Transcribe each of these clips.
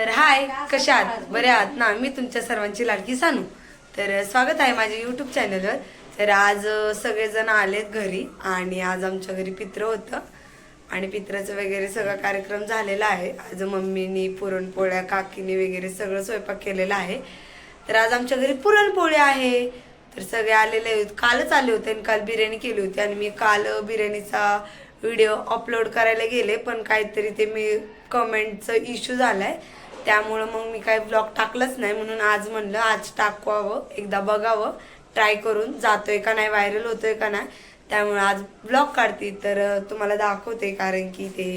तर हाय, कशा आहात? बरे आहात ना? मी तुमच्या सर्वांची लाडकी सानू. तर स्वागत आहे माझ्या यूट्यूब चॅनलवर. तर आज सगळेजण आलेत घरी आणि आज आमच्या घरी पित्र होतं आणि पित्राचं वगैरे सगळा कार्यक्रम झालेला आहे. आज मम्मीनी पुरणपोळ्या, काकीने वगैरे सगळं स्वयंपाक केलेला आहे. तर आज आमच्या घरी पुरणपोळी आहे. तर सगळे आलेले आहेत. कालच आले होते आणि काल बिर्याणी केली होती आणि मी काल बिर्याणीचा व्हिडिओ अपलोड करायला गेले, पण काहीतरी ते मी कमेंटचा इश्यू झालाय, त्यामुळं मग मी काही ब्लॉग टाकलंच नाही. म्हणून आज म्हणलं आज टाकवावं, एकदा बघावं ट्राय करून जातोय का नाही, व्हायरल होतोय का नाही. त्यामुळे आज ब्लॉग काढते तर तुम्हाला दाखवते, कारण की ते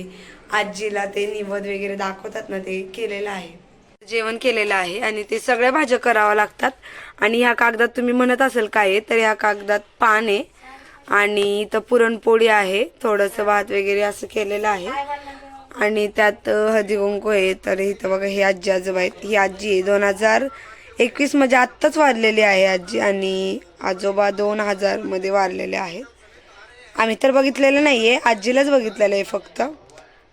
आजीला ते निवद वगैरे दाखवतात ना, ते केलेलं आहे, जेवण केलेलं आहे आणि ते सगळ्या भाज्या कराव्या लागतात. आणि ह्या कागदात तुम्ही म्हणत असेल काय, तर ह्या कागदात पान आहे आणि इथं पुरणपोळी आहे, थोडंसं भात वगैरे असं केलेलं आहे आणि त्यात हळदी कुंकू आहे. तर इथं बघा हे आजी आजोबा आहेत. ही आजी आहे 2021 म्हणजे आत्ताच वारलेली आहे आजी, आणि आजोबा 2000 मध्ये वारलेले आहेत. आम्ही तर बघितलेलं नाहीये, आजीलाच बघितलेलं आहे फक्त.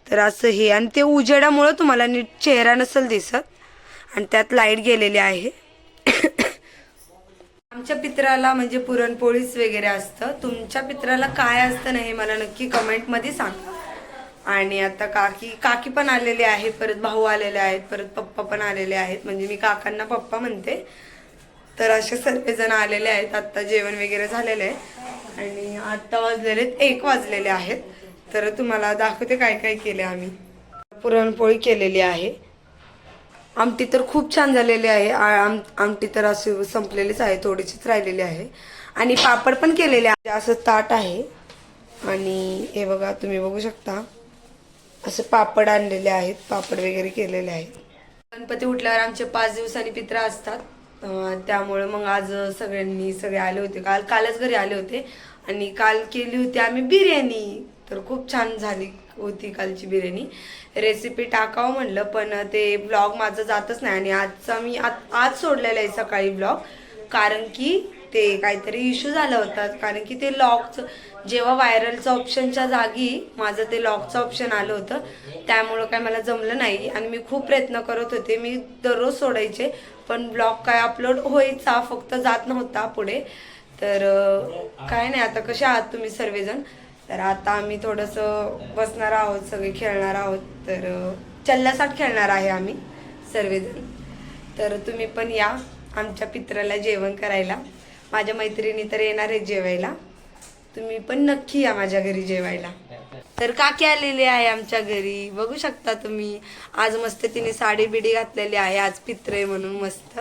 तर असं हे, आणि ते उजेडामुळे तुम्हाला नीट चेहरा नसेल दिसत आणि त्यात लाईट गेलेली आहे. आमच्या पित्राला म्हणजे पुरणपोळीच वगैरे असतं. तुमच्या पित्राला काय असतं ना, हे मला नक्की कमेंटमध्ये सांगा. आणि आता काकी पण आलेले आहे, परत भाऊ आलेले आहेत, परत पप्पा पण आलेले आहेत, म्हणजे मी काकांना पप्पा म्हणते. तर असे सर्वजण आलेले आहेत. आत्ता जेवण वगैरे झालेलं आहे आणि आत्ता वाजलेले 1 वाजलेले आहेत. तर तुम्हाला दाखवते काय काय केले आम्ही. पुरणपोळी केलेली आहे, आमटी तर खूप छान झालेली आहे. आमटी तर अशी संपलेलीच आहे, थोडीशीच राहिलेली आहे. आणि पापड पण केलेले आहे. असं ताट आहे आणि हे बघा, तुम्ही बघू शकता असं पापड आणलेले आहेत, पापड वगैरे केलेले आहेत. गणपती उठल्यावर आमचे 5 दिवसांनी पित्र असतात, त्यामुळे मग आज सगळे आले होते. कालच घरी आले होते आणि काल केली होती आम्ही बिर्याणी. तर खूप छान झाली होती कालची बिर्याणी. रेसिपी टाकावं म्हणलं, पण ते ब्लॉग माझं जातच नाही. आणि आजचा मी आज सोडलेला आहे सकाळी ब्लॉग, कारण की ते काहीतरी इश्यू झाला होता. कारण की ते लॉगचं जेव्हा व्हायरलचं ऑप्शनच्या जागी माझं ते लॉगचं ऑप्शन आलं होतं, त्यामुळं काय मला जमलं नाही. आणि मी खूप प्रयत्न करत होते, मी दररोज सोडायचे, पण ब्लॉग काय अपलोड व्हायचा, फक्त जात नव्हता पुढे. तर काय नाही, आता कसे आहात तुम्ही सर्वजण? तर आता आम्ही थोडंसं बसणार आहोत, सगळे खेळणार आहोत. तर चल्ल्यासाठ खेळणार आहे आम्ही सर्वजण. तर तुम्ही पण या आमच्या पित्राला जेवण करायला. माझ्या मैत्रिणी तर येणार आहेत जेवायला, तुम्ही पण नक्की या माझ्या घरी जेवायला. तर काकी आलेली आहे आमच्या घरी, बघू शकता तुम्ही. आज मस्त तिने साडी बिडी घातलेली आहे, आज पित्र आहे म्हणून मस्त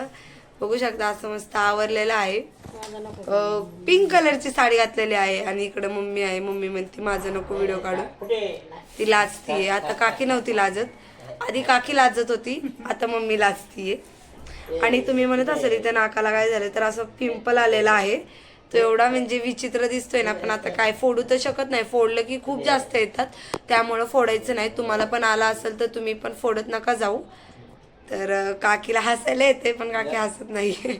बघू शकता. असं मस्त आवरलेलं आहे, पिंक कलरची साडी घातलेली आहे. आणि इकडे मम्मी आहे, मम्मी म्हणते माझं नको व्हिडिओ काढू, ती लाजतीये. आता काकी नव्हती लाजत, आधी काकी लाजत होती, आता मम्मी लाजतीये. आणि तुम्ही म्हणत असेल इथं नाकाला काय झालं, तर असं पिंपल आलेला आहे. तो एवढा म्हणजे विचित्र दिसतोय ना, पण आता काय फोडू तर शकत नाही, फोडलं की खूप जास्त येतात, त्यामुळं फोडायचं नाही. तुम्हाला पण आला असेल तर तुम्ही पण फोडत नका जाऊ. तर काकीला हसायला येते, पण काकी हसत नाही.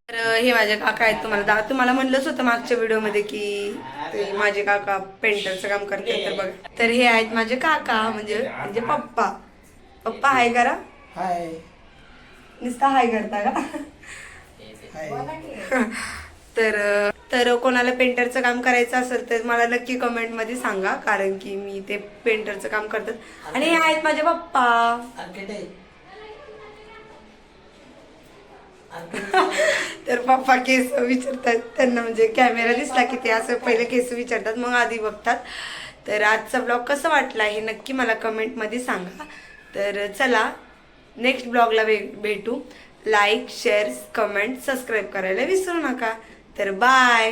तर हे माझे काका आहेत. तुम्हाला म्हणलंच होतं मागच्या व्हिडिओमध्ये की ते माझे काका पेंटरचं काम करतात. तर बघा, तर हे आहेत माझे काका, म्हणजे पप्पा. पप्पा हाय करा. हाय. नुसता हाय करता का? तर कोणाला पेंटरचं काम करायचं असेल तर मला नक्की कमेंट मध्ये सांगा, कारण की मी ते पेंटरचं काम करतात. आणि हे आहेत माझे पप्पा. तर पप्पा केस विचारतात त्यांना, म्हणजे कॅमेरा दिसला की ते असं पहिले केस विचारतात, मग आधी बघतात. तर आजचा ब्लॉग कसा वाटला हे नक्की मला कमेंट मध्ये सांगा. तर चला नेक्स्ट ब्लॉगला भेटू. लाईक, शेअर, कमेंट, सबस्क्राईब करायला विसरू नका. तर बाय.